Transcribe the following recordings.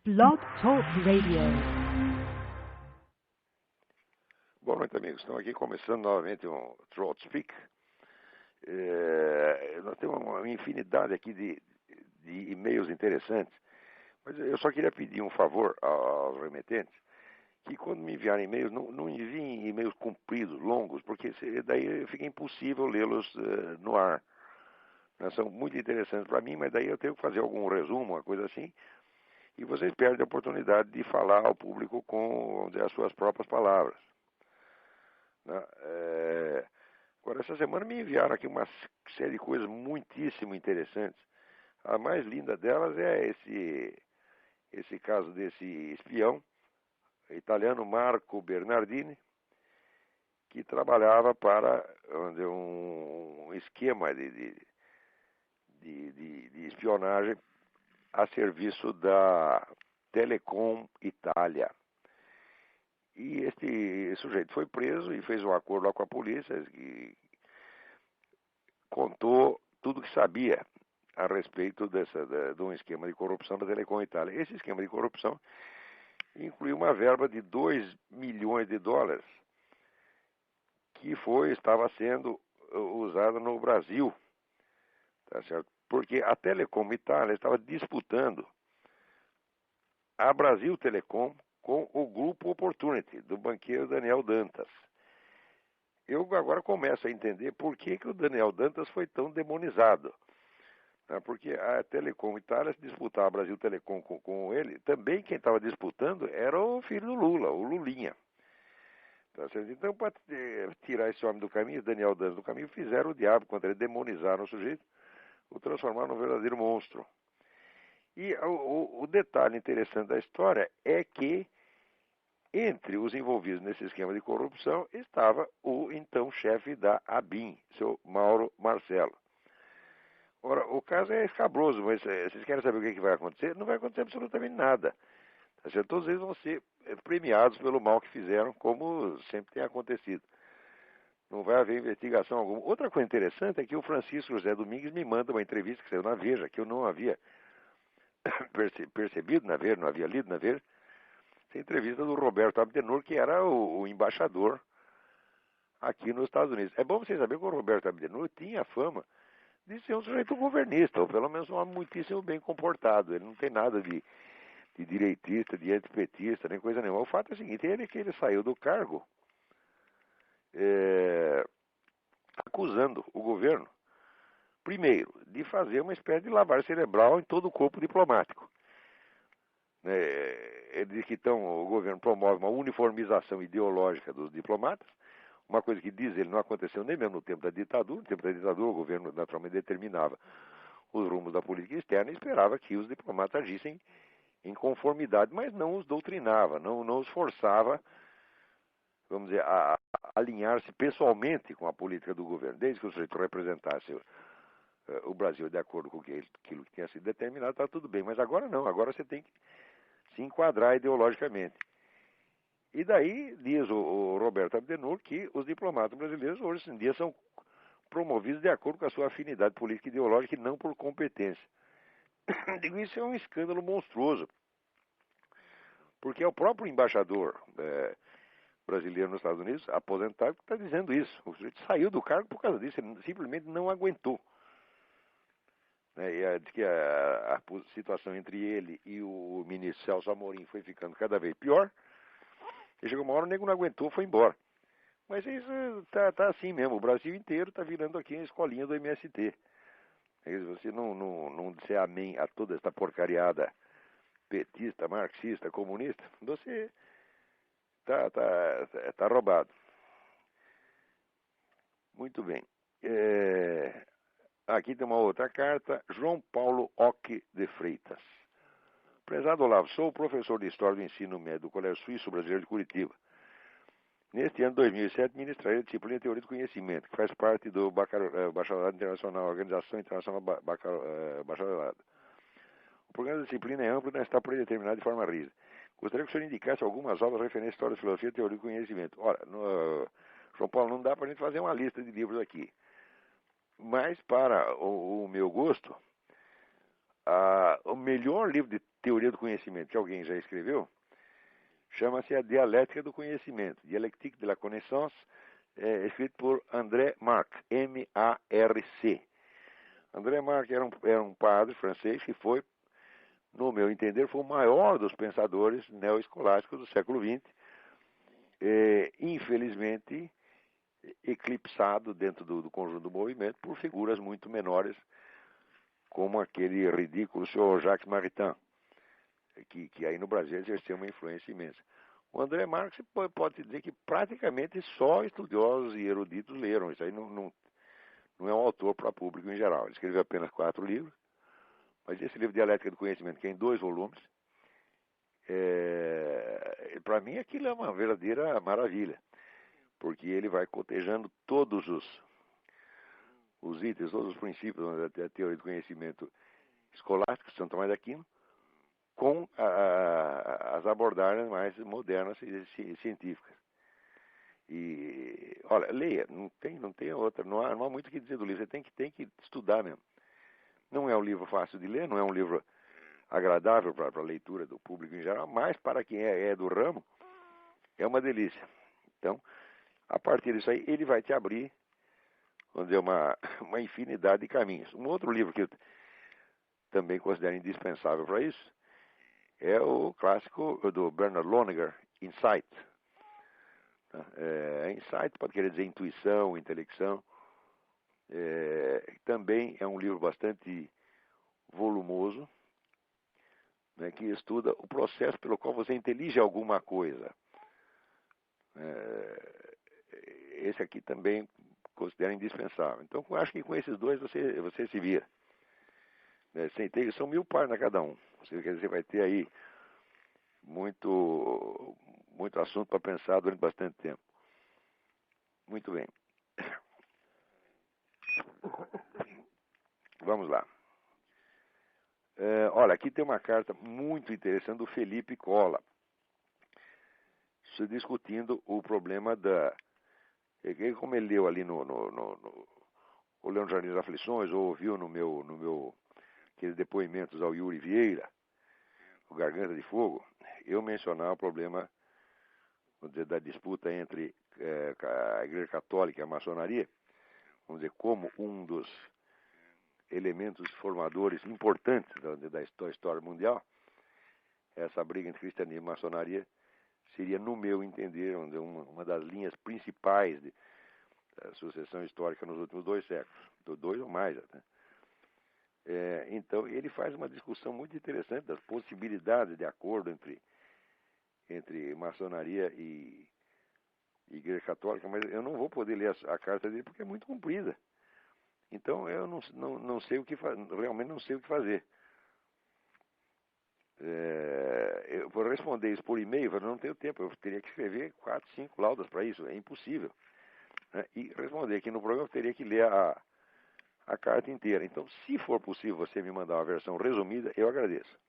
Blog Talk Radio. Boa noite, amigos. Estamos aqui começando novamente um Throat Speak. Nós temos uma infinidade aqui de e-mails interessantes, mas eu só queria pedir um favor aos remetentes, que quando me enviarem e-mails, não enviem e-mails compridos, longos, porque daí fica impossível lê-los no ar. São muito interessantes para mim, mas daí eu tenho que fazer algum resumo, uma coisa assim, e vocês perdem a oportunidade de falar ao público com, vamos dizer, as suas próprias palavras. Agora, essa semana me enviaram aqui uma série de coisas muitíssimo interessantes. A mais linda delas é esse caso desse espião italiano Marco Bernardini, que trabalhava para, vamos dizer, um esquema de espionagem a serviço da Telecom Itália. E este sujeito foi preso e fez um acordo lá com a polícia e contou tudo que sabia a respeito de um esquema de corrupção da Telecom Itália. Esse esquema de corrupção incluiu uma verba de 2 milhões de dólares que estava sendo usada no Brasil, tá certo? Porque a Telecom Itália estava disputando a Brasil Telecom com o grupo Opportunity, do banqueiro Daniel Dantas. Eu agora começo a entender por que o Daniel Dantas foi tão demonizado. Porque a Telecom Itália, se disputava a Brasil Telecom com ele, também quem estava disputando era o filho do Lula, o Lulinha. Então, para tirar esse homem do caminho, Daniel Dantas do caminho, fizeram o diabo contra ele, demonizaram o sujeito, o transformaram num verdadeiro monstro. E o detalhe interessante da história é que entre os envolvidos nesse esquema de corrupção estava o então chefe da ABIN, seu Mauro Marcelo. Ora, o caso é escabroso, mas vocês querem saber o que vai acontecer? Não vai acontecer absolutamente nada. Todos eles vão ser premiados pelo mal que fizeram, como sempre tem acontecido. Não vai haver investigação alguma. Outra coisa interessante é que o Francisco José Domingues me manda uma entrevista que saiu na Veja, que eu não havia percebido na Veja, não havia lido na Veja. Essa entrevista do Roberto Abdenur, que era o embaixador aqui nos Estados Unidos. É bom vocês saberem que o Roberto Abdenur tinha fama de ser um sujeito governista, ou pelo menos um homem muitíssimo bem comportado. Ele não tem nada de direitista, de antipetista, nem coisa nenhuma. O fato é o seguinte, ele saiu do cargo acusando o governo, primeiro, de fazer uma espécie de lavagem cerebral em todo o corpo diplomático. Ele diz que o governo promove uma uniformização ideológica dos diplomatas, uma coisa que diz ele não aconteceu nem mesmo no tempo da ditadura. No tempo da ditadura o governo naturalmente determinava os rumos da política externa e esperava que os diplomatas agissem em conformidade, mas não os doutrinava, não os forçava, vamos dizer, a alinhar-se pessoalmente com a política do governo. Desde que o sujeito representasse o Brasil de acordo com aquilo que tinha sido determinado, está tudo bem. Mas agora não, agora você tem que se enquadrar ideologicamente. E daí diz o Roberto Abdenur que os diplomatas brasileiros hoje em dia são promovidos de acordo com a sua afinidade política e ideológica e não por competência. Digo, isso é um escândalo monstruoso, porque é o próprio embaixador brasileiro nos Estados Unidos, aposentado, que está dizendo isso. O sujeito saiu do cargo por causa disso, ele simplesmente não aguentou. E diz que a situação entre ele e o ministro Celso Amorim foi ficando cada vez pior, e chegou uma hora o nego não aguentou, foi embora. Mas isso tá assim mesmo, o Brasil inteiro está virando aqui a escolinha do MST. Se você não disser amém a toda esta porcariada petista, marxista, comunista, você tá roubado. Muito bem. Aqui tem uma outra carta, João Paulo Oque de Freitas. Prezado Olavo, sou professor de História do Ensino Médio do Colégio Suíço Brasileiro de Curitiba. Neste ano de 2007, ministrarei a disciplina de Teoria do Conhecimento, que faz parte do Bacharelado Internacional, Organização Internacional Bacharelado. O programa da disciplina é amplo e não está predeterminado de forma rígida. Gostaria que o senhor indicasse algumas obras referentes à História, Filosofia e Teoria do Conhecimento. Ora, João Paulo, não dá para a gente fazer uma lista de livros aqui. Mas, para o meu gosto, o melhor livro de teoria do conhecimento que alguém já escreveu, chama-se a dialética do conhecimento, Dialectique de la Connaissance, escrito por André Marc, M-A-R-C. André Marc era um padre francês que foi, no meu entender, foi o maior dos pensadores neoescolásticos do século XX, infelizmente eclipsado dentro do conjunto do movimento por figuras muito menores, como aquele ridículo senhor Jacques Maritain, que aí no Brasil exerceu uma influência imensa. O André Marx pode dizer que praticamente só estudiosos e eruditos leram. Isso aí não é um autor para público em geral. Ele escreveu apenas 4 livros, mas esse livro Dialética do Conhecimento, que é em 2 volumes, para mim aquilo é uma verdadeira maravilha, porque ele vai cotejando todos os itens, todos os princípios da teoria do conhecimento escolástico, Santo Tomás de Aquino, com as abordagens mais modernas e científicas. E, olha, leia, não tem outra, não há muito o que dizer do livro, você tem que estudar mesmo. Não é um livro fácil de ler, não é um livro agradável para a leitura do público em geral, mas para quem é do ramo, é uma delícia. Então, a partir disso aí, ele vai te abrir, vamos dizer, uma infinidade de caminhos. Um outro livro que eu também considero indispensável para isso é o clássico do Bernard Lonergan, Insight. Insight pode querer dizer intuição, intelecção. Também é um livro bastante volumoso, né, que estuda o processo pelo qual você intelige alguma coisa. Esse aqui também considero indispensável. Então, eu acho que com esses dois você se vira. São 1000 páginas cada um. Você vai ter aí muito assunto para pensar durante bastante tempo. Muito bem. Vamos lá. Olha, aqui tem uma carta muito interessante do Felipe Cola, discutindo o problema como ele leu ali olhando Jardim das Aflições, ou ouviu no meu aqueles depoimentos ao Yuri Vieira, o Garganta de Fogo, eu mencionar o problema, vamos dizer, da disputa entre a Igreja Católica e a maçonaria, vamos dizer, como um dos elementos formadores importantes da história mundial. Essa briga entre cristianismo e maçonaria seria, no meu entender, uma das linhas principais da sucessão histórica nos últimos 2 séculos, 2 ou mais até. Então, ele faz uma discussão muito interessante das possibilidades de acordo entre maçonaria e Igreja Católica, mas eu não vou poder ler a carta dele porque é muito comprida. Então, eu não sei o que realmente não sei o que fazer. Eu vou responder isso por e-mail, eu não tenho tempo, eu teria que escrever 4, 5 laudas para isso, é impossível. E responder aqui no programa, eu teria que ler a carta inteira. Então, se for possível você me mandar uma versão resumida, eu agradeço.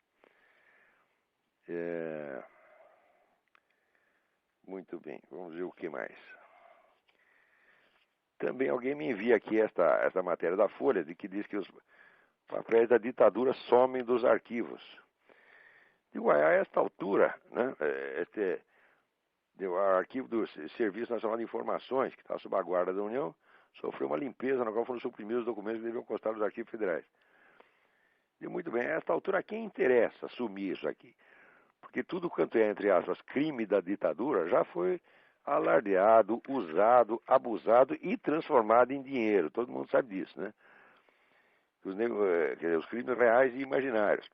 Muito bem, vamos ver o que mais. Também alguém me envia aqui esta matéria da Folha, que diz que os papéis da ditadura somem dos arquivos. Digo, a esta altura, né, o arquivo do Serviço Nacional de Informações, que está sob a guarda da União, sofreu uma limpeza na qual foram suprimidos os documentos que deviam constar nos arquivos federais. E muito bem, a esta altura, a quem interessa assumir isso aqui? Porque tudo quanto é, entre aspas, crime da ditadura já foi alardeado, usado, abusado e transformado em dinheiro. Todo mundo sabe disso, né? Os crimes reais e imaginários.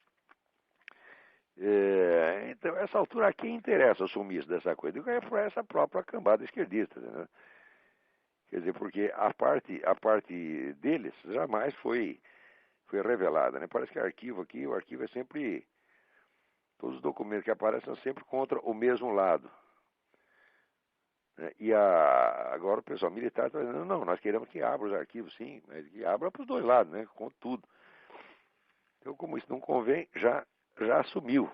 Então, essa altura, a quem interessa assumir isso dessa coisa? É para essa própria cambada esquerdista, né? Quer dizer, porque a parte deles jamais foi revelada, né? Parece que o arquivo é sempre... Todos os documentos que aparecem são sempre contra o mesmo lado. E agora o pessoal militar está dizendo, não, nós queremos que abra os arquivos, sim, mas que abra para os dois lados, né? Com tudo. Então, como isso não convém, já assumiu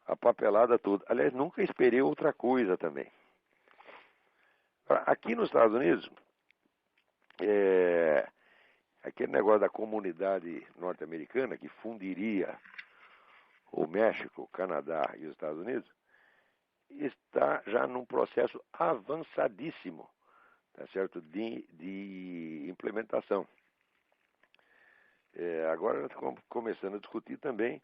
a papelada toda. Aliás, nunca esperei outra coisa também. Aqui nos Estados Unidos, aquele negócio da comunidade norte-americana que fundiria o México, o Canadá e os Estados Unidos, está já num processo avançadíssimo, tá certo, de implementação. Agora estamos começando a discutir também,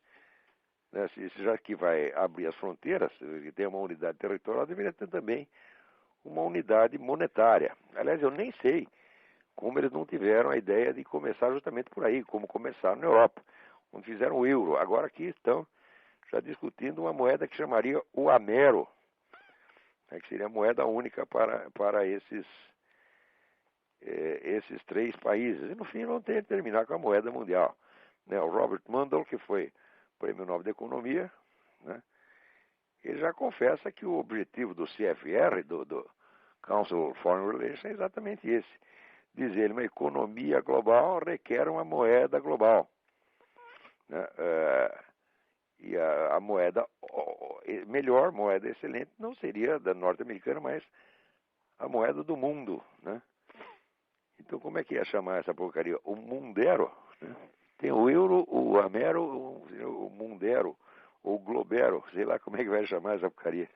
né, se já que vai abrir as fronteiras, que tem uma unidade territorial, deveria ter também uma unidade monetária. Aliás, eu nem sei como eles não tiveram a ideia de começar justamente por aí, como começaram na Europa, onde fizeram o euro. Agora aqui estão já discutindo uma moeda que chamaria o Amero, né, que seria a moeda única para esses três países. E no fim vão ter que terminar com a moeda mundial. Né, o Robert Mundell, que foi Prêmio Nobel de Economia, né, ele já confessa que o objetivo do CFR, do Council of Foreign Relations, é exatamente esse. Diz ele, uma economia global requer uma moeda global. Né? E a moeda melhor, moeda excelente, não seria da norte-americana, mas a moeda do mundo. Né? Então, como é que ia chamar essa porcaria? O Mundero. Né? Tem o euro, o Amero, o Mundero, ou o Globero, sei lá como é que vai chamar essa porcaria.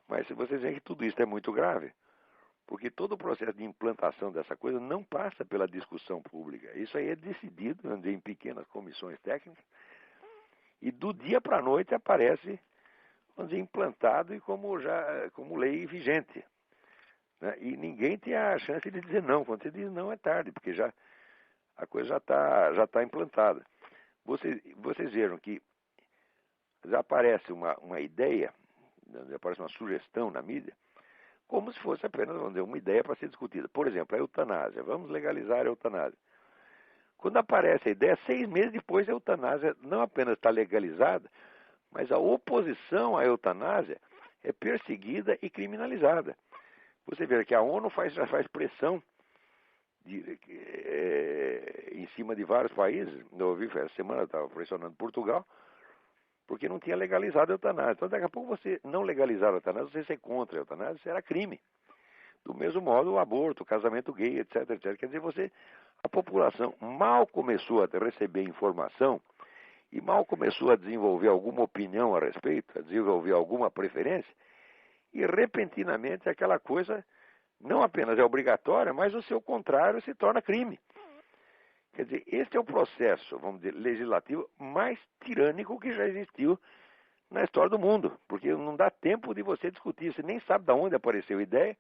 Mas se vocês veem que tudo isso é muito grave, porque todo o processo de implantação dessa coisa não passa pela discussão pública. Isso aí é decidido em pequenas comissões técnicas e do dia para a noite aparece, vamos dizer, implantado e como lei vigente. Né? E ninguém tem a chance de dizer não. Quando você diz não é tarde, porque a coisa já tá implantada. Vocês viram que já aparece uma ideia, já aparece uma sugestão na mídia, como se fosse apenas, vamos dizer, uma ideia para ser discutida. Por exemplo, a eutanásia. Vamos legalizar a eutanásia. Quando aparece a ideia, 6 meses depois a eutanásia não apenas está legalizada, mas a oposição à eutanásia é perseguida e criminalizada. Você vê que a ONU já faz pressão em cima de vários países. Eu ouvi essa semana, estava pressionando Portugal, porque não tinha legalizado a eutanásia. Então, daqui a pouco você não legalizar a eutanásia, você ser contra a eutanásia, isso era crime. Do mesmo modo, o aborto, o casamento gay, etc, etc. Quer dizer, a população mal começou a receber informação e mal começou a desenvolver alguma opinião a respeito, a desenvolver alguma preferência, e repentinamente aquela coisa não apenas é obrigatória, mas o seu contrário se torna crime. Quer dizer, este é o processo, vamos dizer, legislativo mais tirânico que já existiu na história do mundo, porque não dá tempo de você discutir, você nem sabe de onde apareceu a ideia,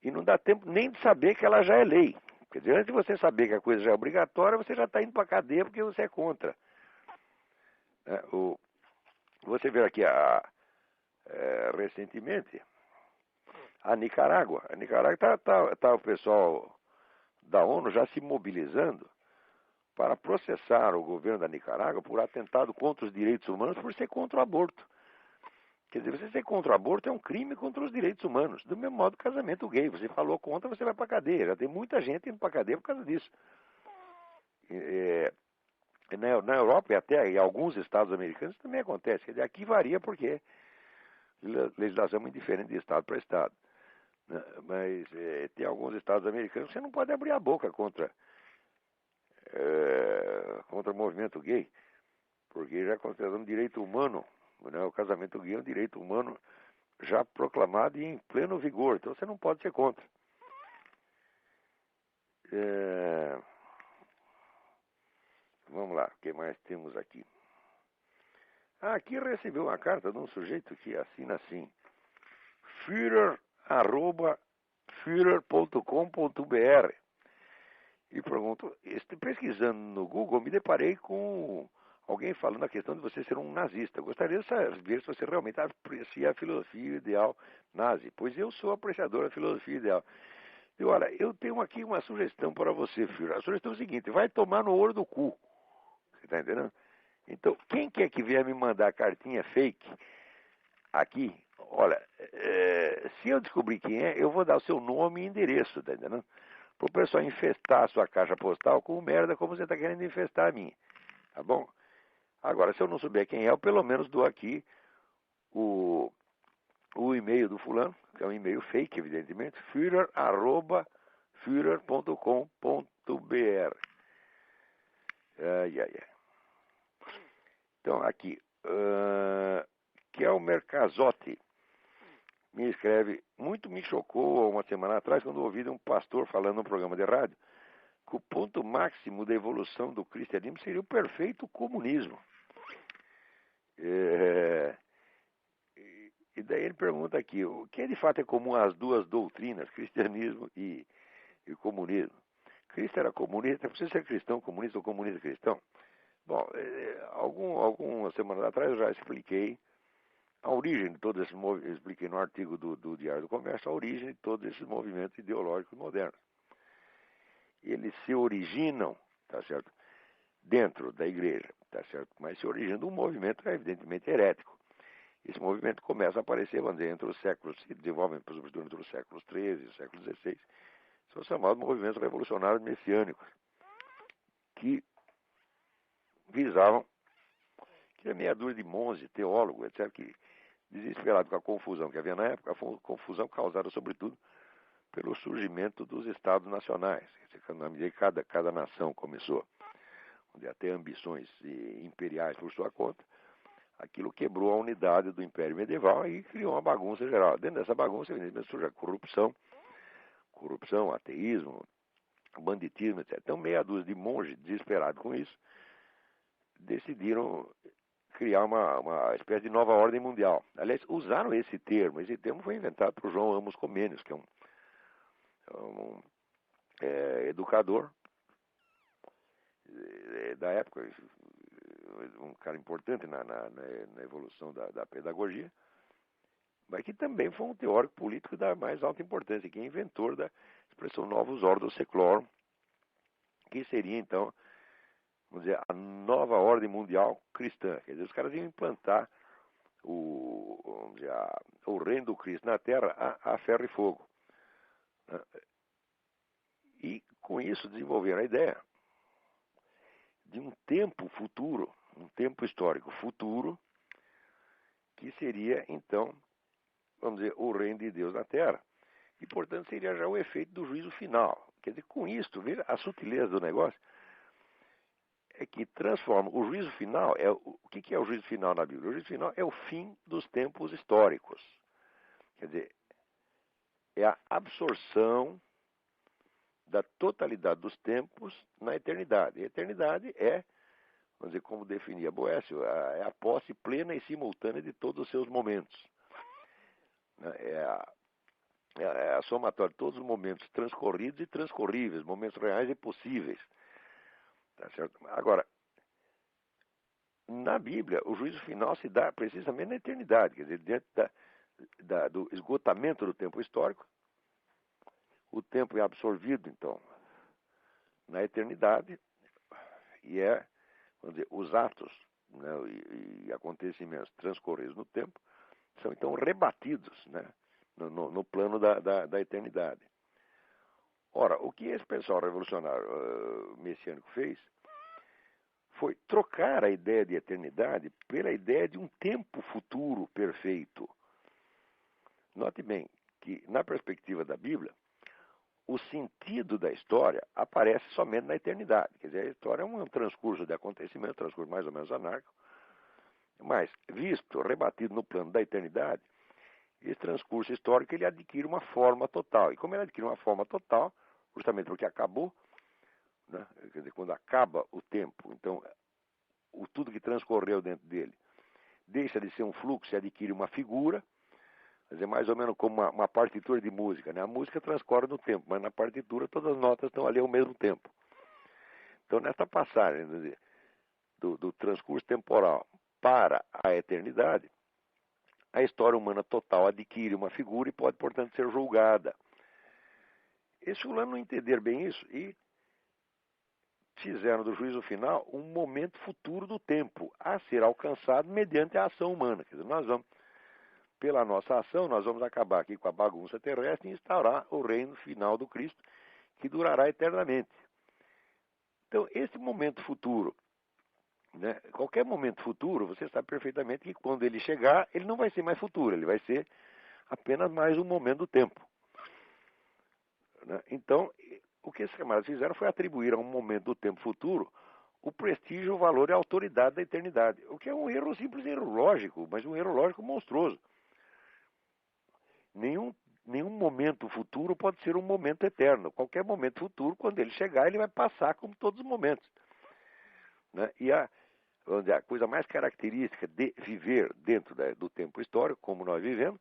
e não dá tempo nem de saber que ela já é lei. Quer dizer, antes de você saber que a coisa já é obrigatória, você já está indo para a cadeia porque você é contra. Você vê aqui recentemente a Nicarágua. A Nicarágua tá o pessoal da ONU já se mobilizando para processar o governo da Nicarágua por atentado contra os direitos humanos por ser contra o aborto. Quer dizer, você ser contra o aborto é um crime contra os direitos humanos. Do mesmo modo, casamento gay. Você falou contra, você vai para a cadeia. Já tem muita gente indo para a cadeia por causa disso. Na Europa e até em alguns estados americanos também acontece. Quer dizer, aqui varia porque a legislação é muito diferente de estado para estado. Mas tem alguns estados americanos que você não pode abrir a boca contra o movimento gay, porque já é considerado um direito humano. Né? O casamento gay é um direito humano já proclamado e em pleno vigor, então você não pode ser contra. Vamos lá, o que mais temos aqui? Aqui recebeu uma carta de um sujeito que assina assim: Führer@führer.com.br, e pergunto, pesquisando no Google, me deparei com alguém falando a questão de você ser um nazista. Gostaria de saber se você realmente aprecia a filosofia ideal nazi, pois eu sou apreciador da filosofia ideal. E olha, eu tenho aqui uma sugestão para você, Führer. A sugestão é o seguinte: vai tomar no olho do cu. Você está entendendo? Então, quem quer que vier me mandar cartinha fake aqui, olha, se eu descobrir quem é, eu vou dar o seu nome e endereço, tá entendendo? Para o pessoal infestar a sua caixa postal com merda como você está querendo infestar a minha, tá bom? Agora, se eu não souber quem é, eu pelo menos dou aqui o e-mail do fulano, que é um e-mail fake, evidentemente, führer@führer.com.br. Ai. Então, aqui, Kelmer Casotti me escreve: muito me chocou uma semana atrás quando ouvi um pastor falando num programa de rádio que o ponto máximo da evolução do cristianismo seria o perfeito comunismo. E daí ele pergunta aqui: o que de fato é comum às duas doutrinas, cristianismo e comunismo? Cristo era comunista, precisa ser cristão comunista ou comunista cristão? Bom, algumas semanas atrás eu já expliquei a origem de todos esses movimentos, expliquei no artigo do Diário do Comércio a origem de todos esses movimentos ideológicos modernos. Eles se originam, tá certo, dentro da igreja, tá certo, mas se originam de um movimento evidentemente herético. Esse movimento começa a aparecer, vamos dizer, entre os séculos, se desenvolve sobretudo entre os séculos XIII e os séculos XVI, são chamados movimentos revolucionários messiânicos, que visavam que a meia dúzia de monges, teólogos, etc., que desesperados com a confusão que havia na época, a confusão causada sobretudo pelo surgimento dos estados nacionais. Na medida que cada nação começou a ter ambições imperiais por sua conta, aquilo quebrou a unidade do Império Medieval e criou uma bagunça geral. Dentro dessa bagunça, evidentemente, surge a corrupção, ateísmo, banditismo, etc. Então, meia dúzia de monges, desesperados com isso, decidiram criar uma espécie de nova ordem mundial. Aliás, usaram esse termo. Esse termo foi inventado por João Amos Comênios, que é um educador da época, um cara importante na evolução da pedagogia, mas que também foi um teórico político da mais alta importância, que é inventor da expressão novus ordo seclorum, que seria, então, vamos dizer, a nova ordem mundial cristã. Quer dizer, os caras iam implantar o reino do Cristo na Terra a ferro e fogo. E, com isso, desenvolveram a ideia de um tempo futuro, um tempo histórico futuro, que seria, então, vamos dizer, o reino de Deus na Terra. E, portanto, seria já o efeito do juízo final. Quer dizer, com isto, veja a sutileza do negócio, é que transforma o juízo final. O que é o juízo final na Bíblia? O juízo final é o fim dos tempos históricos. Quer dizer, é a absorção da totalidade dos tempos na eternidade. A eternidade é, vamos dizer, como definia Boécio, é a posse plena e simultânea de todos os seus momentos. É a somatória de todos os momentos transcorridos e transcorríveis, momentos reais e possíveis. Tá certo? Agora, na Bíblia, o juízo final se dá precisamente na eternidade, quer dizer, diante do esgotamento do tempo histórico, o tempo é absorvido, então, na eternidade, e vamos dizer, os atos, né, e acontecimentos transcorridos no tempo são, então, rebatidos, né, no plano da eternidade. Ora, o que esse pessoal revolucionário messiânico fez foi trocar a ideia de eternidade pela ideia de um tempo futuro perfeito. Note bem que, na perspectiva da Bíblia, o sentido da história aparece somente na eternidade. Quer dizer, a história é um transcurso de acontecimento, um transcurso mais ou menos anárquico, mas, visto, rebatido no plano da eternidade, esse transcurso histórico ele adquire uma forma total. E como ele adquire uma forma total, justamente porque acabou, né? Quer dizer, quando acaba o tempo, então, tudo que transcorreu dentro dele deixa de ser um fluxo e adquire uma figura. Quer dizer, mais ou menos como uma partitura de música, né? A música transcorre no tempo, mas na partitura todas as notas estão ali ao mesmo tempo. Então, nesta passagem do transcurso temporal para a eternidade, a história humana total adquire uma figura e pode, portanto, ser julgada. Esses fulanos não entenderam bem isso e fizeram do juízo final um momento futuro do tempo a ser alcançado mediante a ação humana. Quer dizer, pela nossa ação, nós vamos acabar aqui com a bagunça terrestre e instaurar o reino final do Cristo, que durará eternamente. Então, esse momento futuro, né, qualquer momento futuro, você sabe perfeitamente que quando ele chegar, ele não vai ser mais futuro, ele vai ser apenas mais um momento do tempo. Né? Então, o que esses camaradas fizeram foi atribuir a um momento do tempo futuro o prestígio, o valor e a autoridade da eternidade. O que é um erro, simples erro lógico, mas um erro lógico monstruoso. Nenhum momento futuro pode ser um momento eterno. Qualquer momento futuro, quando ele chegar, ele vai passar como todos os momentos. Né? E a coisa mais característica de viver dentro do tempo histórico, como nós vivemos,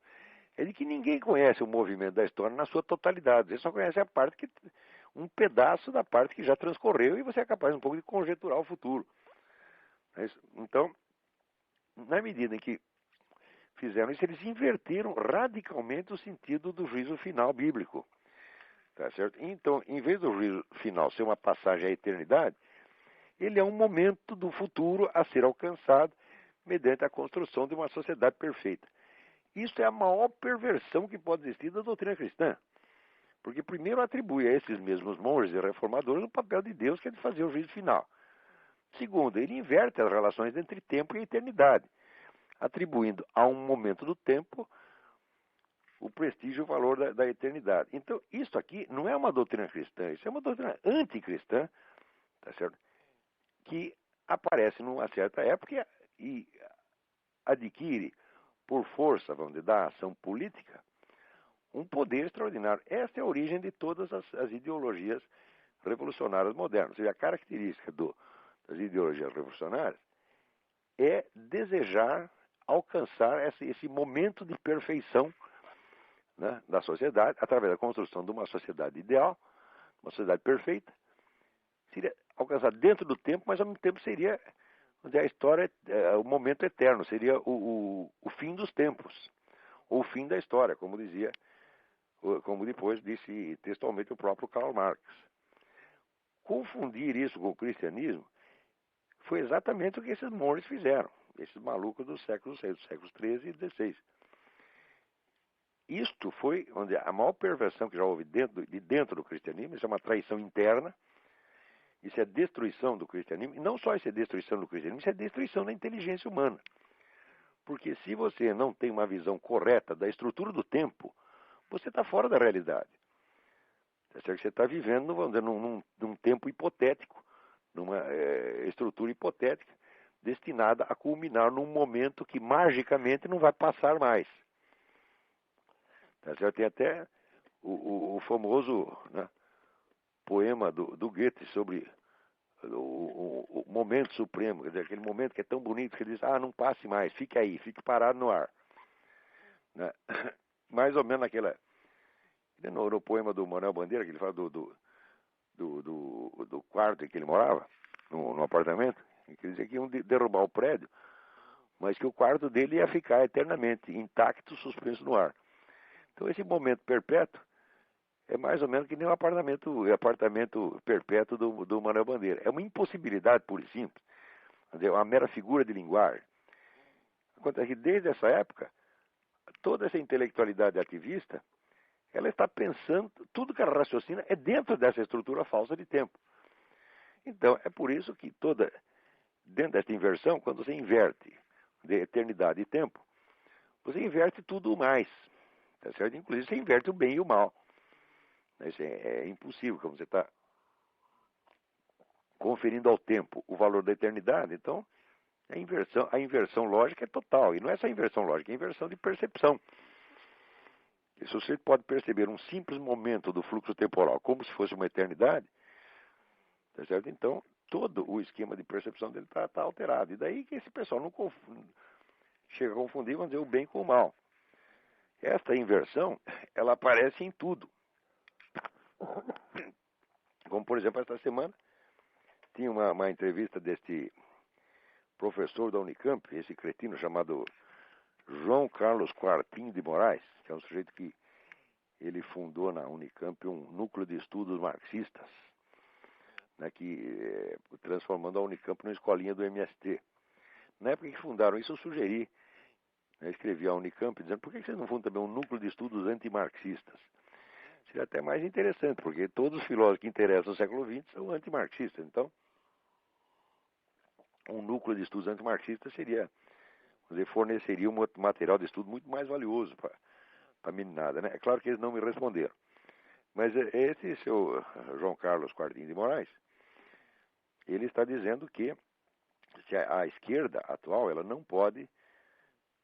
é de que ninguém conhece o movimento da história na sua totalidade. Você só conhece um pedaço da parte que já transcorreu e você é capaz um pouco de conjecturar o futuro. Então, na medida em que fizeram isso, eles inverteram radicalmente o sentido do juízo final bíblico. Tá certo? Então, em vez do juízo final ser uma passagem à eternidade, ele é um momento do futuro a ser alcançado mediante a construção de uma sociedade perfeita. Isso é a maior perversão que pode existir da doutrina cristã. Porque primeiro atribui a esses mesmos monges e reformadores o papel de Deus, que é de fazer o juízo final. Segundo, ele inverte as relações entre tempo e eternidade, atribuindo a um momento do tempo o prestígio e o valor da eternidade. Então, isso aqui não é uma doutrina cristã, isso é uma doutrina anticristã, tá certo? Que aparece numa certa época e adquire, por força, vamos dizer, da ação política, um poder extraordinário. Esta é a origem de todas as ideologias revolucionárias modernas. Ou seja, a característica das ideologias revolucionárias é desejar alcançar esse momento de perfeição, né, da sociedade, através da construção de uma sociedade ideal, uma sociedade perfeita. Seria alcançar dentro do tempo, mas ao mesmo tempo seria a história, o momento eterno, seria o fim dos tempos, ou o fim da história, como depois disse textualmente o próprio Karl Marx. Confundir isso com o cristianismo foi exatamente o que esses monges fizeram, esses malucos dos séculos XIII e XVI. Isto foi onde a maior perversão que já houve dentro do cristianismo. Isso é uma traição interna, isso é destruição do cristianismo, e não só isso é destruição do cristianismo, isso é destruição da inteligência humana. Porque se você não tem uma visão correta da estrutura do tempo, você está fora da realidade. Você está vivendo, vamos dizer, num tempo hipotético, numa estrutura hipotética, destinada a culminar num momento que magicamente não vai passar mais. Tá certo? Tem até o famoso, né, poema do Goethe sobre o momento supremo, quer dizer, aquele momento que é tão bonito que ele diz, não passe mais, fique aí, fique parado no ar. Né? Mais ou menos no poema do Manuel Bandeira, que ele fala do quarto em que ele morava, no apartamento, que ele dizia que iam derrubar o prédio, mas que o quarto dele ia ficar eternamente intacto, suspenso no ar. Então esse momento perpétuo é mais ou menos que nem o apartamento perpétuo do Manuel Bandeira. É uma impossibilidade, pura e simples. É uma mera figura de linguagem. Acontece que desde essa época, toda essa intelectualidade ativista, ela está pensando, tudo que ela raciocina é dentro dessa estrutura falsa de tempo. Então, é por isso que dentro dessa inversão, quando você inverte de eternidade e tempo, você inverte tudo mais. Tá certo? Inclusive, você inverte o bem e o mal. Isso é impossível, como você está conferindo ao tempo o valor da eternidade. Então, a inversão lógica é total. E não é só inversão lógica, é inversão de percepção. E se você pode perceber um simples momento do fluxo temporal como se fosse uma eternidade, tá certo? Então, todo o esquema de percepção dele está alterado. E daí que esse pessoal não chega a confundir, vamos dizer, o bem com o mal. Esta inversão, ela aparece em tudo. Como, por exemplo, esta semana, tinha uma entrevista deste professor da Unicamp, esse cretino chamado João Carlos Quartim de Moraes, que é um sujeito que ele fundou na Unicamp um núcleo de estudos marxistas, né, transformando a Unicamp numa escolinha do MST. Na época que fundaram isso, eu sugeri, né, escrevi à Unicamp dizendo, por que vocês não fundam também um núcleo de estudos antimarxistas? Seria até mais interessante, porque todos os filósofos que interessam no século XX são antimarxistas. Então, um núcleo de estudos antimarxistas forneceria um material de estudo muito mais valioso para a meninada, né? É claro que eles não me responderam. Mas esse seu João Carlos Quartim de Moraes, ele está dizendo que se a esquerda atual ela não pode,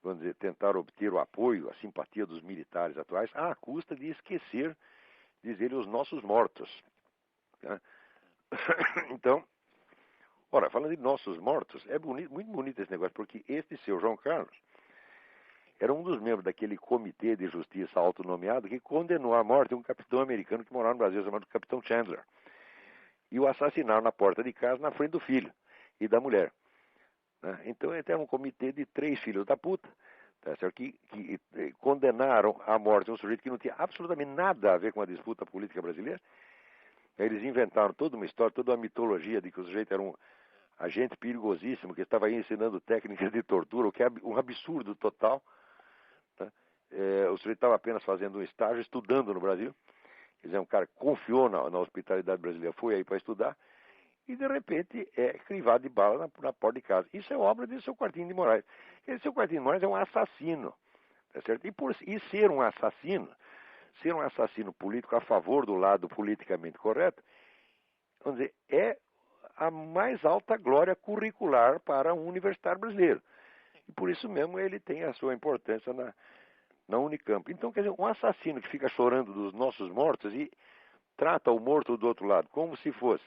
vamos dizer, tentar obter o apoio, a simpatia dos militares atuais à custa de esquecer, diz ele, os nossos mortos. Né? Então, ora, falando de nossos mortos, é bonito, muito bonito esse negócio, porque este seu João Carlos era um dos membros daquele comitê de justiça autonomeado que condenou à morte um capitão americano que morava no Brasil, chamado Capitão Chandler. E o assassinaram na porta de casa, na frente do filho e da mulher. Né? Então, era um comitê de 3 filhos da puta, tá certo? Que condenaram à morte um sujeito que não tinha absolutamente nada a ver com a disputa política brasileira. Eles inventaram toda uma história, toda uma mitologia de que o sujeito era um agente perigosíssimo que estava aí ensinando técnicas de tortura, o que é um absurdo total. Tá? O sujeito estava apenas fazendo um estágio, estudando no Brasil. Quer dizer, um cara que confiou na hospitalidade brasileira, foi aí para estudar, e de repente é crivado de bala na porta de casa. Isso é obra de seu Quartinho de Moraes. Esse seu Quartinho de Moraes é um assassino, tá certo? E ser um assassino político a favor do lado politicamente correto, vamos dizer, é a mais alta glória curricular para um universitário brasileiro. E por isso mesmo ele tem a sua importância na Unicamp. Então, quer dizer, um assassino que fica chorando dos nossos mortos e trata o morto do outro lado como se fosse,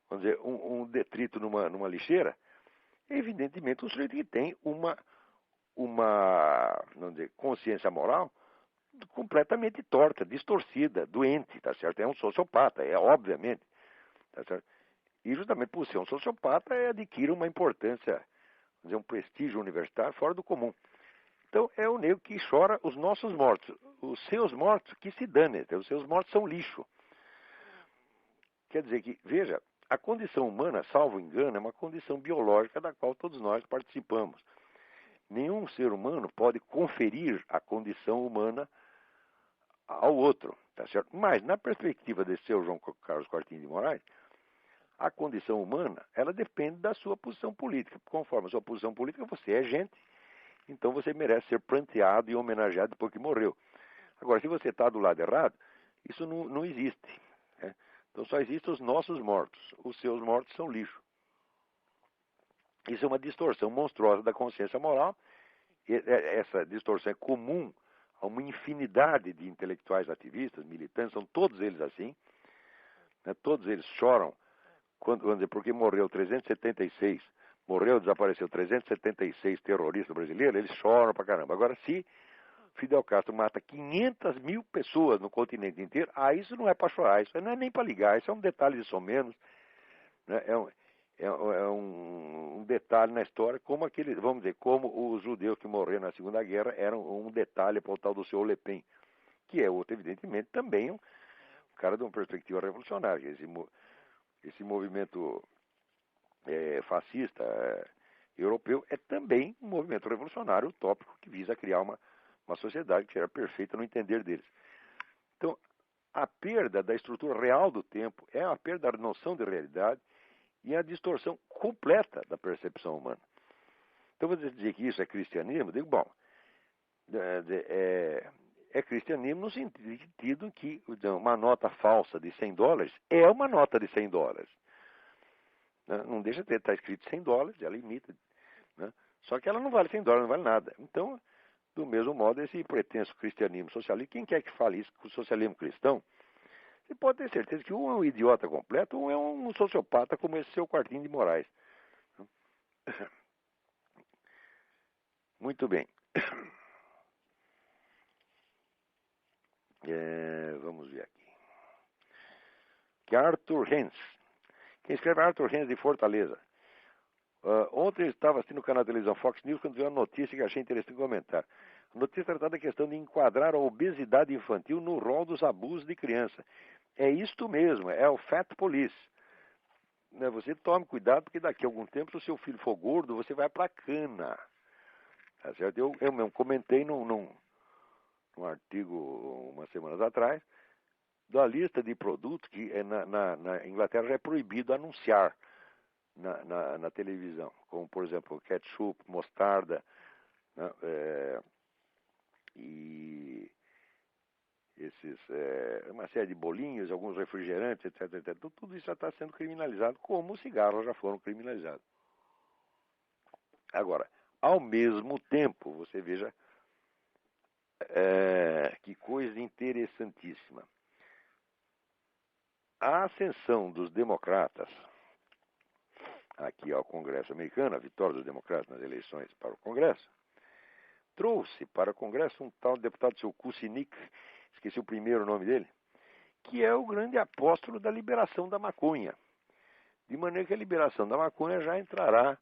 vamos dizer, um detrito numa lixeira, é evidentemente um sujeito que tem uma vamos dizer, consciência moral completamente torta, distorcida, doente, tá certo? É um sociopata, obviamente, tá certo? E justamente por ser um sociopata, adquire uma importância, vamos dizer, um prestígio universitário fora do comum. Então, é o negro que chora os nossos mortos. Os seus mortos, que se dane, os seus mortos são lixo. Quer dizer que, veja, a condição humana, salvo engano, é uma condição biológica da qual todos nós participamos. Nenhum ser humano pode conferir a condição humana ao outro, tá certo? Mas, na perspectiva desse seu João Carlos Quartinho de Moraes, a condição humana, ela depende da sua posição política. Conforme a sua posição política, você é gente, então você merece ser pranteado e homenageado depois que morreu. Agora, se você está do lado errado, isso não existe. Né? Então só existem os nossos mortos. Os seus mortos são lixo. Isso é uma distorção monstruosa da consciência moral. Essa distorção é comum a uma infinidade de intelectuais ativistas, militantes, são todos eles assim. Né? Todos eles choram vamos dizer, porque desapareceu 376 terroristas brasileiros, eles choram pra caramba. Agora, se Fidel Castro mata 500 mil pessoas no continente inteiro, isso não é para chorar, isso não é nem para ligar, isso é um detalhe de somenos, né? É um detalhe na história, como vamos dizer, como os judeus que morreram na Segunda Guerra eram um detalhe para o tal do senhor Le Pen, que é outro, evidentemente, também um cara de uma perspectiva revolucionária. Esse movimento fascista europeu é também um movimento revolucionário utópico que visa criar uma sociedade que será perfeita no entender deles. Então, a perda da estrutura real do tempo é a perda da noção de realidade e a distorção completa da percepção humana. Então, você dizer que isso é cristianismo, eu digo, bom, é cristianismo no sentido que uma nota falsa de $100 é uma nota de $100. Não deixa de estar escrito $100, ela imita. Né? Só que ela não vale $100, não vale nada. Então, do mesmo modo, esse pretenso cristianismo socialista, quem quer que fale isso com o socialismo cristão, você pode ter certeza que um é um idiota completo, um é um sociopata como esse seu Quartinho de Moraes. Muito bem. Vamos ver aqui. Que Arthur Hens. Quem escreve é Arthur Hens de Fortaleza. Ontem eu estava assistindo o canal de televisão Fox News quando vi uma notícia que achei interessante comentar. A notícia tratava da questão de enquadrar a obesidade infantil no rol dos abusos de criança. É isto mesmo, é o Fat Police. Você tome cuidado, porque daqui a algum tempo, se o seu filho for gordo, você vai pra cana. Tá certo? Eu mesmo comentei num artigo umas semanas atrás, da lista de produtos que na Inglaterra já é proibido anunciar na televisão, como por exemplo ketchup, mostarda, né, uma série de bolinhos, alguns refrigerantes, etc, etc. Tudo isso já está sendo criminalizado, como os cigarros já foram criminalizados. Agora, ao mesmo tempo, você veja que coisa interessantíssima. A ascensão dos democratas aqui ao Congresso americano, a vitória dos democratas nas eleições para o Congresso, trouxe para o Congresso um tal deputado, seu Kucinich, esqueci o primeiro nome dele, que é o grande apóstolo da liberação da maconha. De maneira que a liberação da maconha já entrará,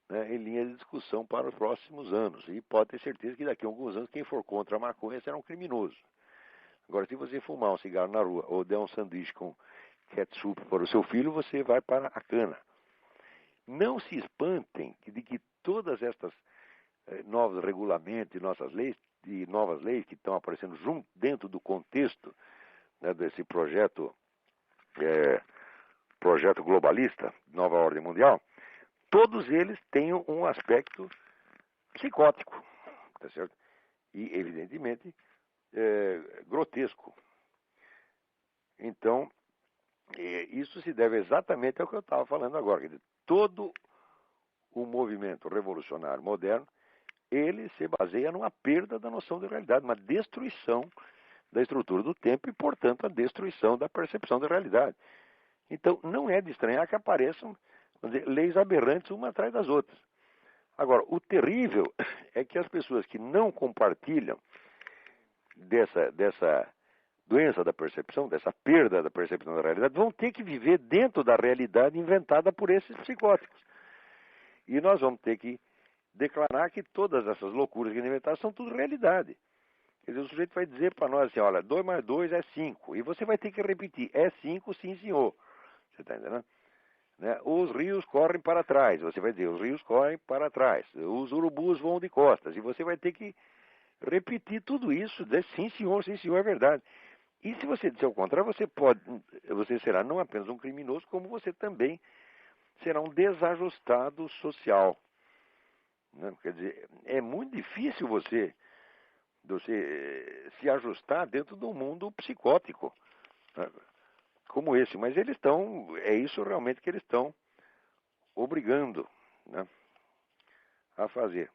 né, em linha de discussão para os próximos anos. E pode ter certeza que daqui a alguns anos quem for contra a maconha será um criminoso. Agora, se você fumar um cigarro na rua ou der um sanduíche com ketchup para o seu filho, você vai para a cana. Não se espantem de que todas estas novos regulamentos e novas leis que estão aparecendo junto dentro do contexto, né, desse projeto globalista, nova ordem mundial, todos eles têm um aspecto psicótico, tá certo? E, evidentemente, grotesco. Então, isso se deve exatamente ao que eu estava falando agora. Quer dizer, todo o movimento revolucionário moderno, ele se baseia numa perda da noção de realidade, uma destruição da estrutura do tempo e, portanto, a destruição da percepção da realidade. Então, não é de estranhar que apareçam, vamos dizer, leis aberrantes uma atrás das outras. Agora, o terrível é que as pessoas que não compartilham dessa doença da percepção, dessa perda da percepção da realidade, vão ter que viver dentro da realidade inventada por esses psicóticos. E nós vamos ter que declarar que todas essas loucuras que inventaram são tudo realidade. Quer dizer, o sujeito vai dizer para nós assim, olha, 2 mais 2 é 5. E você vai ter que repetir, é 5, sim senhor. Você está entendendo? Né? Os rios correm para trás. Você vai dizer, os rios correm para trás. Os urubus voam de costas. E você vai ter que repetir tudo isso, dizer sim senhor, é verdade. E se você disser o contrário, você será não apenas um criminoso, como você também será um desajustado social. Né? Quer dizer, é muito difícil você se ajustar dentro do mundo psicótico, né, como esse. Mas eles é isso realmente que eles estão obrigando, né, a fazer.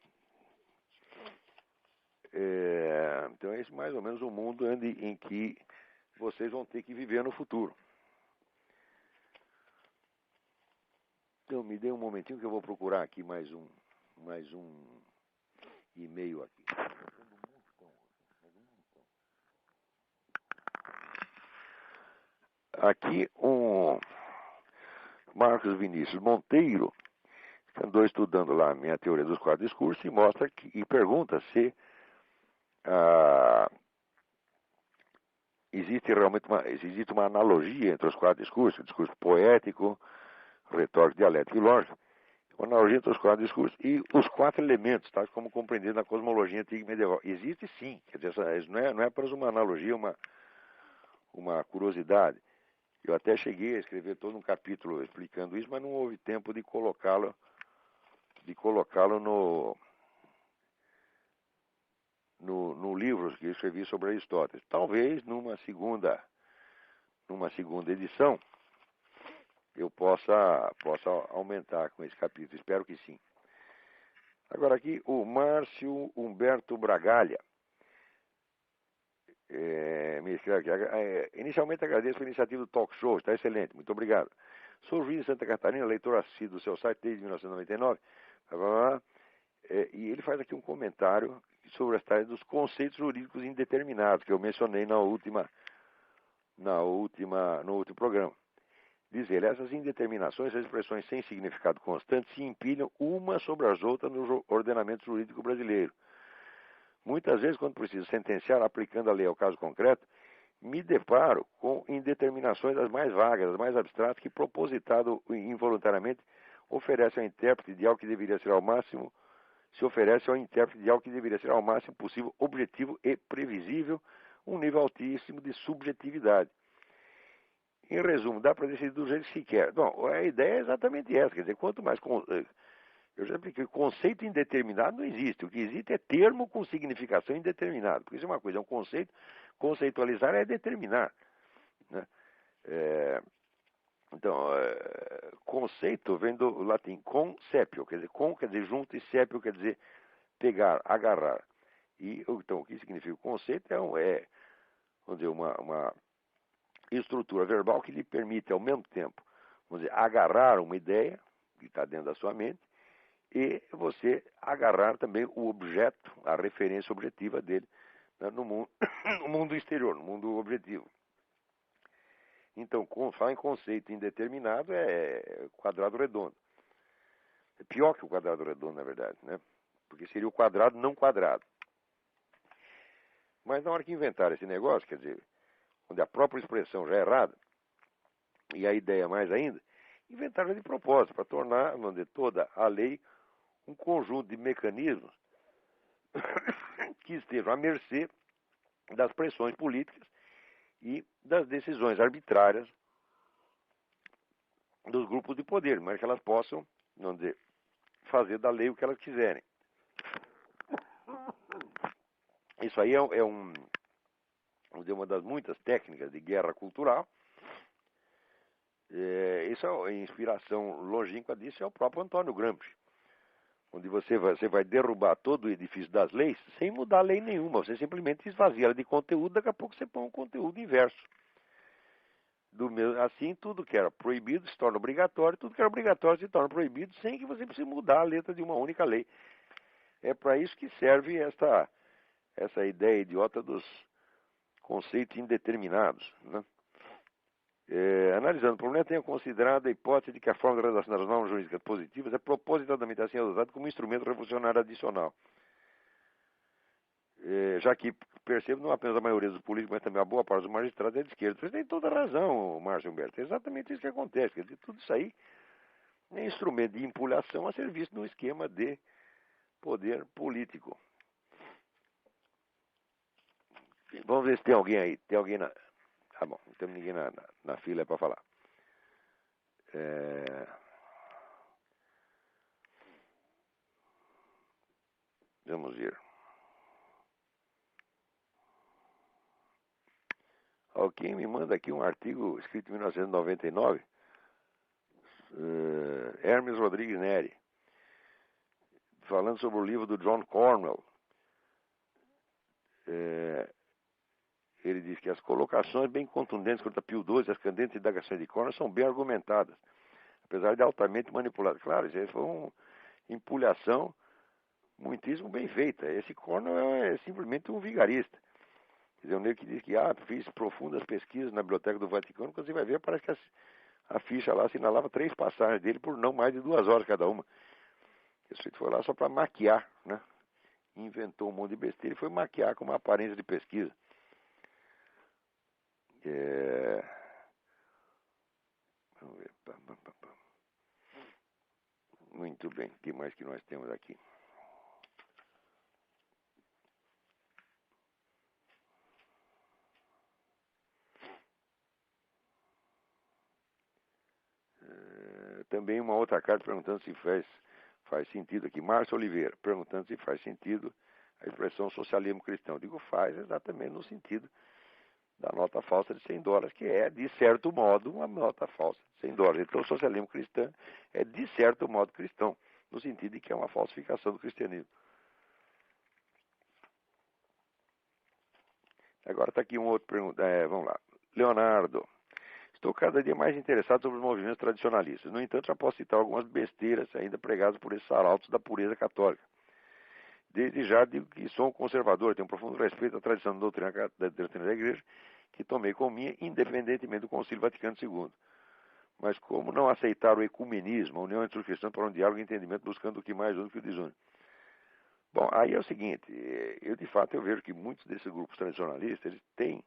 Então é esse mais ou menos o mundo em que vocês vão ter que viver no futuro. Então me dê um momentinho que eu vou procurar aqui mais um e-mail aqui. Aqui um Marcos Vinícius Monteiro andou estudando lá a minha teoria dos 4 discursos e pergunta se existe realmente uma analogia entre os 4 discursos, o discurso poético, retórico, dialético e lógico, uma analogia entre os 4 discursos e os 4 elementos, tais como compreendidos na cosmologia antiga e medieval. Existe sim, quer dizer, isso não é apenas uma analogia, uma curiosidade. Eu até cheguei a escrever todo um capítulo explicando isso, mas não houve tempo de colocá-lo no livro que eu escrevi sobre Aristóteles. Talvez numa segunda edição eu possa aumentar com esse capítulo. Espero que sim. Agora aqui o Márcio Humberto Bragalha me escreve aqui. Inicialmente agradeço a iniciativa do Talk Show, está excelente, muito obrigado. Sou juiz de Santa Catarina, leitor assíduo do seu site desde 1999. E ele faz aqui um comentário sobre as tareas dos conceitos jurídicos indeterminados, que eu mencionei no último programa. Diz ele, essas indeterminações, as expressões sem significado constante, se empilham umas sobre as outras no ordenamento jurídico brasileiro. Muitas vezes, quando preciso sentenciar, aplicando a lei ao caso concreto, me deparo com indeterminações das mais vagas, das mais abstratas, que, propositado involuntariamente, oferece ao intérprete de algo que deveria ser ao máximo possível objetivo e previsível, um nível altíssimo de subjetividade. Em resumo, dá para decidir do jeito que se quer. Bom, a ideia é exatamente essa, quer dizer, quanto mais Eu já expliquei, conceito indeterminado não existe. O que existe é termo com significação indeterminada. Porque isso é uma coisa, é um conceito. Conceitualizar é determinar, né? Conceito vem do latim concepio, quer dizer, con quer dizer junto e cepio quer dizer pegar, agarrar. E então, o que significa o conceito vamos dizer, uma estrutura verbal que lhe permite, ao mesmo tempo, vamos dizer, agarrar uma ideia que está dentro da sua mente e você agarrar também o objeto, a referência objetiva dele, né, no mundo, no mundo exterior, no mundo objetivo. Então, falar em conceito indeterminado é quadrado redondo. É pior que o quadrado redondo, na verdade, né? Porque seria o quadrado não quadrado. Mas na hora que inventaram esse negócio, quer dizer, onde a própria expressão já é errada, e a ideia mais ainda, inventaram de propósito, para tornar, vamos dizer, toda a lei um conjunto de mecanismos que estejam à mercê das pressões políticas e das decisões arbitrárias dos grupos de poder, mas que elas possam, vamos dizer, fazer da lei o que elas quiserem. Isso aí vamos dizer, uma das muitas técnicas de guerra cultural. Isso é a inspiração longínqua disso é o próprio Antônio Gramsci, onde você vai derrubar todo o edifício das leis sem mudar lei nenhuma, você simplesmente esvazia ela de conteúdo, daqui a pouco você põe um conteúdo inverso. Assim, tudo que era proibido se torna obrigatório, tudo que era obrigatório se torna proibido, sem que você precise mudar a letra de uma única lei. É para isso que serve essa ideia idiota dos conceitos indeterminados, né? Analisando o problema, tenha considerado a hipótese de que a forma de redação das normas jurídicas positivas é propositadamente assim adotada como instrumento revolucionário adicional. Já que percebo não apenas a maioria dos políticos, mas também a boa parte dos magistrados é de esquerda. Você tem toda a razão, Márcio Humberto. É exatamente isso que acontece. Quer dizer, tudo isso aí é instrumento de empulhação a serviço de um esquema de poder político. Vamos ver se tem alguém aí. Tem alguém na... Ah, bom, não tem ninguém na fila para falar. Vamos ver. Alguém me manda aqui um artigo escrito em 1999, Hermes Rodrigues Neri, falando sobre o livro do John Cornwell. Ele diz que as colocações bem contundentes contra Pio XII e as candentes indagações de Cornwell são bem argumentadas, apesar de altamente manipuladas. Claro, isso foi uma empulhação muitíssimo bem feita. Esse Cornwell é simplesmente um vigarista. Quer dizer, um negro que diz que fiz profundas pesquisas na Biblioteca do Vaticano, quando você vai ver, parece que a ficha lá assinalava 3 passagens dele por não mais de 2 horas cada uma. Esse foi lá só para maquiar, né? Inventou um monte de besteira e foi maquiar com uma aparência de pesquisa. Vamos ver. Muito bem. O que mais que nós temos aqui? Também uma outra carta perguntando se faz sentido aqui. Márcio Oliveira, perguntando se faz sentido a expressão socialismo cristão. Digo, faz exatamente no sentido da nota falsa de $100, que é, de certo modo, uma nota falsa de $100. Então, o socialismo cristão é, de certo modo, cristão, no sentido de que é uma falsificação do cristianismo. Agora está aqui um outro pergunta. Vamos lá. Leonardo, estou cada dia mais interessado sobre os movimentos tradicionalistas. No entanto, já posso citar algumas besteiras ainda pregadas por esses arautos da pureza católica. Desde já digo que sou um conservador, tenho um profundo respeito à tradição da doutrina da Igreja, que tomei como minha, independentemente do Concílio Vaticano II. Mas como não aceitar o ecumenismo, a união entre os cristãos para um diálogo e entendimento, buscando o que mais une que o desune? Bom, aí é o seguinte, de fato eu vejo que muitos desses grupos tradicionalistas, eles têm,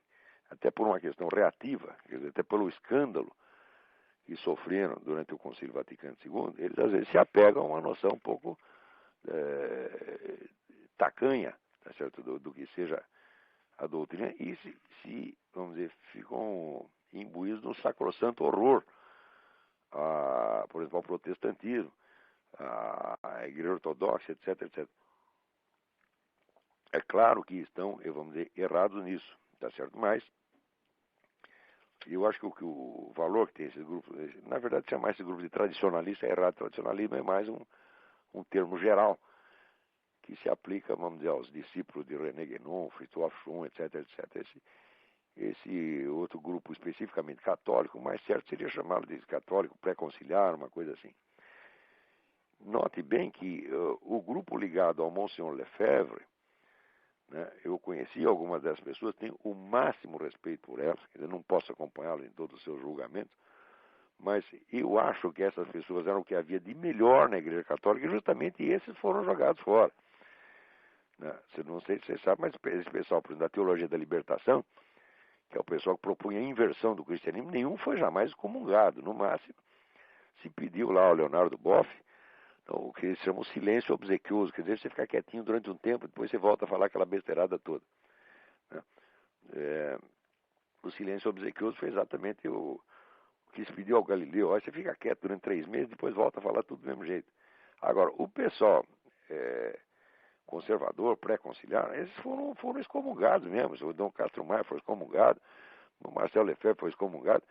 até por uma questão reativa, quer dizer, até pelo escândalo que sofreram durante o Concílio Vaticano II, eles às vezes se apegam a uma noção um pouco tacanha, tá certo? Do que seja a doutrina e vamos dizer, ficam imbuídos no sacrossanto horror, por exemplo, ao protestantismo, a Igreja Ortodoxa, etc, etc. É claro que estão, vamos dizer, errados nisso, tá certo? Mas eu acho que o valor que tem esses grupos, na verdade, chamar esse grupo de tradicionalista é errado. Tradicionalismo é mais um termo geral que se aplica, vamos dizer, aos discípulos de René Guénon, Fritjof Schuon, etc, etc. Esse outro grupo especificamente católico, mais certo seria chamá-lo de católico pré-conciliar, uma coisa assim. Note bem que o grupo ligado ao Monsenhor Lefebvre, né, eu conheci algumas dessas pessoas, tenho o máximo respeito por elas, eu não posso acompanhá-las em todos os seus julgamentos, mas eu acho que essas pessoas eram o que havia de melhor na Igreja Católica e justamente esses foram jogados fora. Né? Não sei se você sabe, mas esse pessoal, por exemplo, da Teologia da Libertação, que é o pessoal que propunha a inversão do cristianismo, nenhum foi jamais excomungado. No máximo, se pediu lá ao Leonardo Boff, então, o que eles chamam silêncio obsequioso, quer dizer, você fica quietinho durante um tempo, depois você volta a falar aquela besteirada toda. Né? O silêncio obsequioso foi exatamente o que se pediu ao Galileu. Ó, você fica quieto durante 3 meses, depois volta a falar tudo do mesmo jeito. Agora, o pessoal conservador, pré-conciliar, esses foram excomungados mesmo. O Dom Castro Maia foi excomungado, o Marcelo Lefebvre foi excomungado.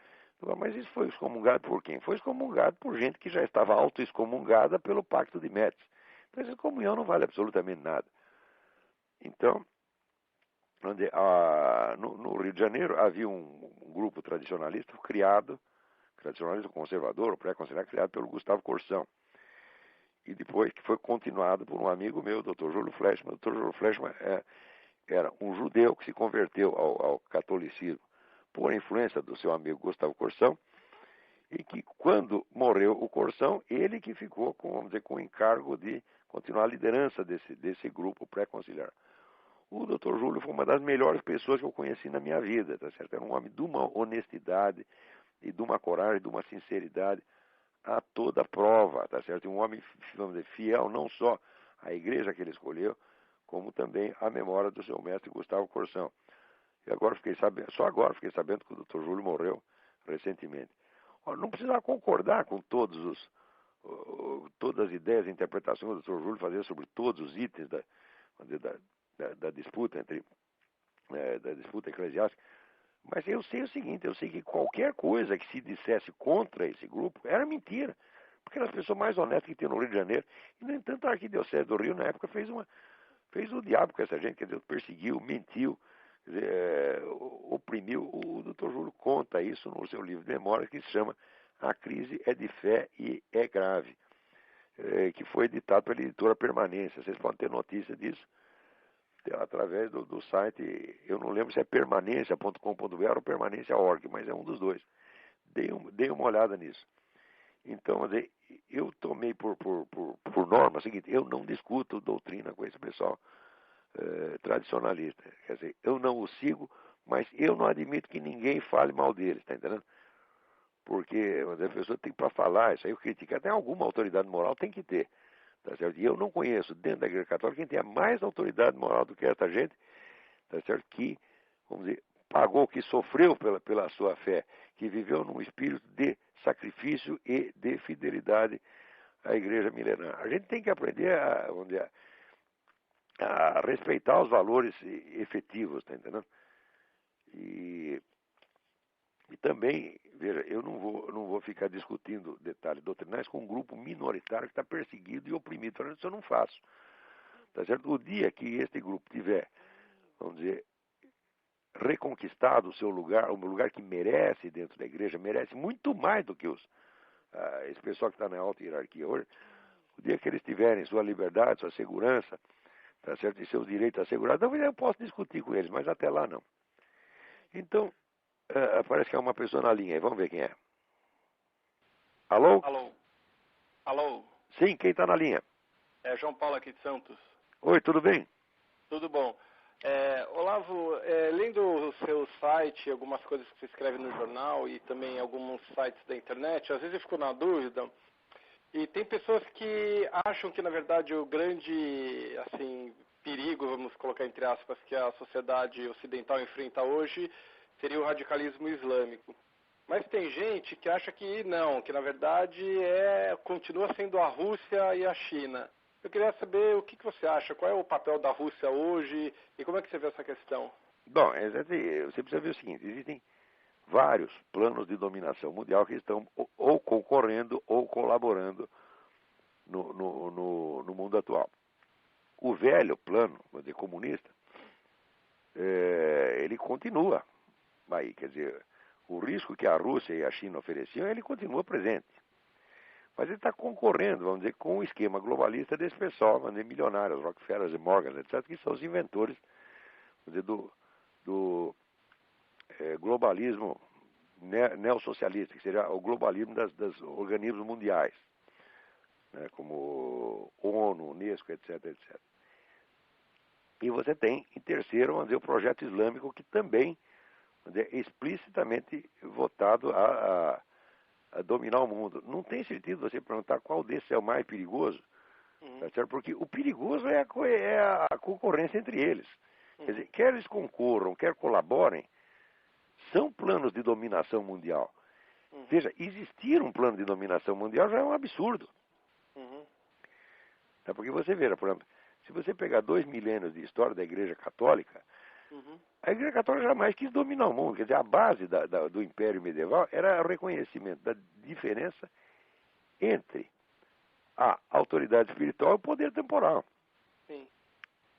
Mas isso foi excomungado por quem? Foi excomungado por gente que já estava auto-excomungada pelo Pacto de Metz. Então, essa comunhão não vale absolutamente nada. Então, no Rio de Janeiro havia um grupo tradicionalista criado, tradicionalista conservador, pré-conciliar, criado pelo Gustavo Corsão. E depois que foi continuado por um amigo meu, o Dr. Júlio Flechman. O Dr. Júlio Flechman era um judeu que se converteu ao catolicismo por influência do seu amigo Gustavo Corsão, e que quando morreu o Corsão, ele que ficou com, vamos dizer, com o encargo de continuar a liderança desse grupo pré-conciliar. O Dr. Júlio foi uma das melhores pessoas que eu conheci na minha vida, tá certo? Era um homem de uma honestidade e de uma coragem, de uma sinceridade a toda prova, tá certo? Um homem, vamos dizer, fiel não só à igreja que ele escolheu, como também à memória do seu mestre Gustavo Corsão. E agora só agora fiquei sabendo que o Dr. Júlio morreu recentemente. Ora, não precisava concordar com todas as ideias e interpretações que o Dr. Júlio fazia sobre todos os itens da disputa da disputa eclesiástica, mas eu sei o seguinte, eu sei que qualquer coisa que se dissesse contra esse grupo era mentira, porque era as pessoas mais honestas que tinha no Rio de Janeiro, e no entanto a Arquidiocese do Rio na época fez o diabo com essa gente, quer dizer, perseguiu, mentiu, oprimiu. O Dr. Júlio conta isso no seu livro de memória, que se chama A Crise é de Fé e é Grave, que foi editado pela editora Permanência. Vocês podem ter notícia disso através do site, eu não lembro se é permanência.com.br ou permanência.org, mas é um dos dois. Dei uma olhada nisso. Então, eu tomei por norma o seguinte, eu não discuto doutrina com esse pessoal tradicionalista. Quer dizer, eu não o sigo, mas eu não admito que ninguém fale mal deles, está entendendo? Porque a pessoa tem para falar, isso aí eu critico, até alguma autoridade moral tem que ter. Tá certo? E eu não conheço dentro da Igreja Católica quem tenha mais autoridade moral do que essa gente, tá certo? Que, vamos dizer, pagou, que sofreu pela sua fé, que viveu num espírito de sacrifício e de fidelidade à Igreja milenar. A gente tem que aprender vamos dizer, a respeitar os valores efetivos, tá entendendo? E também, veja, eu não vou ficar discutindo detalhes doutrinais com um grupo minoritário que está perseguido e oprimido. Isso eu não faço. Tá certo? O dia que este grupo tiver, vamos dizer, reconquistado o seu lugar, um lugar que merece dentro da igreja, merece muito mais do que esse pessoal que está na alta hierarquia hoje, o dia que eles tiverem sua liberdade, sua segurança, tá certo? E seus direitos assegurados, talvez eu possa discutir com eles, mas até lá não. Então, parece que é uma pessoa na linha aí, vamos ver quem é. Alô? Alô? Alô? Sim, quem está na linha? É João Paulo aqui de Santos. Oi, tudo bem? Tudo bom. Olavo, lendo o seu site, algumas coisas que você escreve no jornal e também alguns sites da internet, às vezes eu fico na dúvida, e tem pessoas que acham que, na verdade, o grande, assim, perigo, vamos colocar entre aspas, que a sociedade ocidental enfrenta hoje seria o radicalismo islâmico. Mas tem gente que acha que não, que na verdade continua sendo a Rússia e a China. Eu queria saber o que você acha, qual é o papel da Rússia hoje e como é que você vê essa questão? Bom, você precisa ver o seguinte, existem vários planos de dominação mundial que estão ou concorrendo ou colaborando no mundo atual. O velho plano, vamos dizer, comunista, ele continua aí, quer dizer, o risco que a Rússia e a China ofereciam, ele continua presente. Mas ele está concorrendo, vamos dizer, com o esquema globalista desse pessoal, vamos dizer, milionários, Rockefeller e Morgan, etc., que são os inventores, vamos dizer, do globalismo neossocialista, que seria o globalismo dos organismos mundiais, né, como ONU, Unesco, etc., etc. E você tem, em terceiro, vamos dizer, o projeto islâmico, que também, vamos dizer, é explicitamente votado a dominar o mundo. Não tem sentido você perguntar qual desses é o mais perigoso, tá certo? Porque o perigoso é a concorrência entre eles. Quer dizer, quer eles concorram, quer colaborem, são planos de dominação mundial. Veja, existir um plano de dominação mundial já é um absurdo. Tá? Porque você veja, por exemplo, se você pegar 2 milênios de história da Igreja Católica, a Igreja Católica jamais quis dominar o mundo. Quer dizer, a base do Império Medieval era o reconhecimento da diferença entre a autoridade espiritual e o poder temporal. Sim.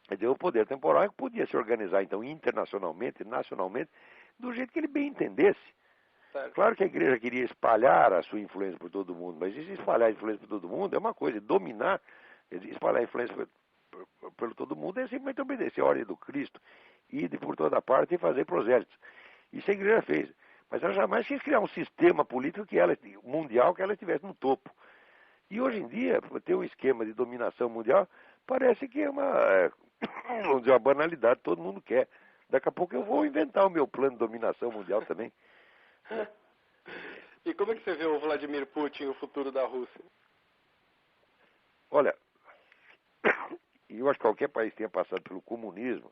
Quer dizer, o poder temporal é que podia se organizar, então, internacionalmente, nacionalmente, do jeito que ele bem entendesse. Certo. Claro que a igreja queria espalhar a sua influência por todo mundo, mas isso espalhar a influência por todo mundo é uma coisa, dominar, quer dizer, espalhar a influência por todo mundo é simplesmente obedecer a ordem do Cristo, ir por toda parte e fazer prosélitos. Isso a igreja fez. Mas ela jamais quis criar um sistema político mundial que ela estivesse no topo. E hoje em dia, ter um esquema de dominação mundial parece que é vamos dizer, uma banalidade, todo mundo quer. Daqui a pouco eu vou inventar o meu plano de dominação mundial também. E como é que você vê o Vladimir Putin, o futuro da Rússia? Olha, eu acho que qualquer país que tenha passado pelo comunismo,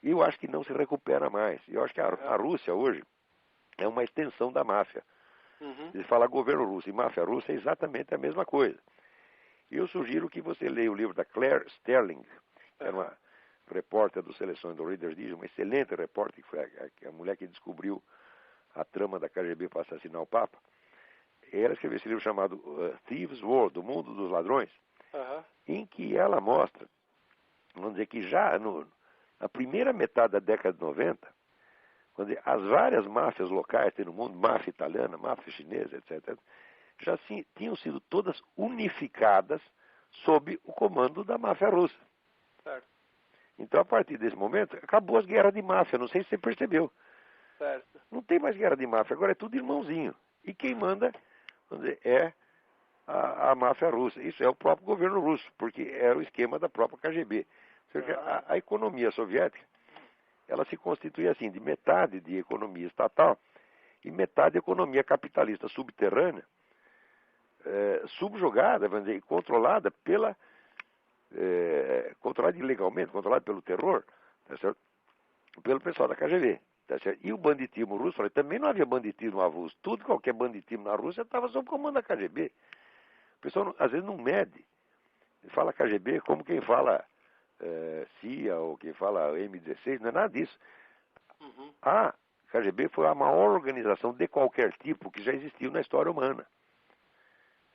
eu acho que não se recupera mais. Eu acho que a Rússia hoje é uma extensão da máfia. Eles falam governo russo e máfia russa é exatamente a mesma coisa. Eu sugiro que você leia o livro da Claire Sterling, que era uma repórter do Seleções do Reader's Digest, uma excelente repórter, que foi a mulher que descobriu a trama da KGB para assassinar o Papa. Ela escreveu esse livro chamado Thieves' World, o Mundo dos Ladrões, em que ela mostra, vamos dizer que já na primeira metade da década de 90, vamos dizer, as várias máfias locais que tem no mundo, máfia italiana, máfia chinesa, etc., já tinham sido todas unificadas sob o comando da máfia russa. Certo. Então, a partir desse momento, acabou as guerras de máfia, não sei se você percebeu. Certo. Não tem mais guerra de máfia, agora é tudo irmãozinho. E quem manda, vamos dizer, é a máfia russa. Isso é o próprio governo russo, porque era o esquema da própria KGB. Ou seja, a economia soviética, ela se constituía assim, de metade de economia estatal e metade de economia capitalista subterrânea, subjugada, vamos dizer, e controlada controlada ilegalmente, controlada pelo terror, tá certo? Pelo pessoal da KGB. Tá certo? E o banditismo russo, também não havia banditismo avulso. Tudo, qualquer banditismo na Rússia estava sob comando da KGB. O pessoal, às vezes, não mede. Fala KGB como quem fala CIA ou quem fala M16, não é nada disso. A KGB foi a maior organização de qualquer tipo que já existiu na história humana.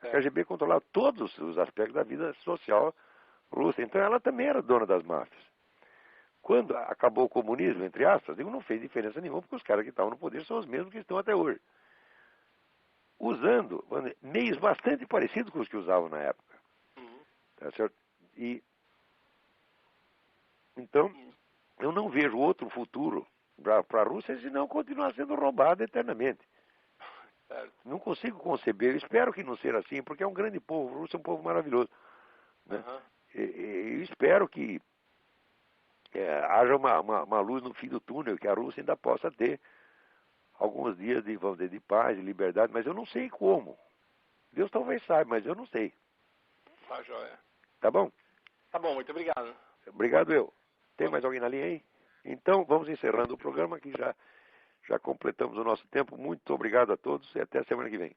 A KGB controlava todos os aspectos da vida social russa. Então ela também era dona das máfias. Quando acabou o comunismo, entre aspas, não fez diferença nenhuma, porque os caras que estavam no poder são os mesmos que estão até hoje. Usando meios bastante parecidos com os que usavam na época. Tá certo? Então, eu não vejo outro futuro para a Rússia senão continuar sendo roubada eternamente. Certo. Não consigo conceber, eu espero que não seja assim, porque é um grande povo, o russo é um povo maravilhoso. Né? Eu espero que haja uma luz no fim do túnel, que a Rússia ainda possa ter alguns dias vamos dizer, de paz, de liberdade, mas eu não sei como. Deus talvez saiba, mas eu não sei. Tá, joia. Tá bom? Tá bom, muito obrigado. Obrigado, eu. Tem mais alguém na linha aí? Então, vamos encerrando o programa, que já Já completamos o nosso tempo. Muito obrigado a todos e até semana que vem.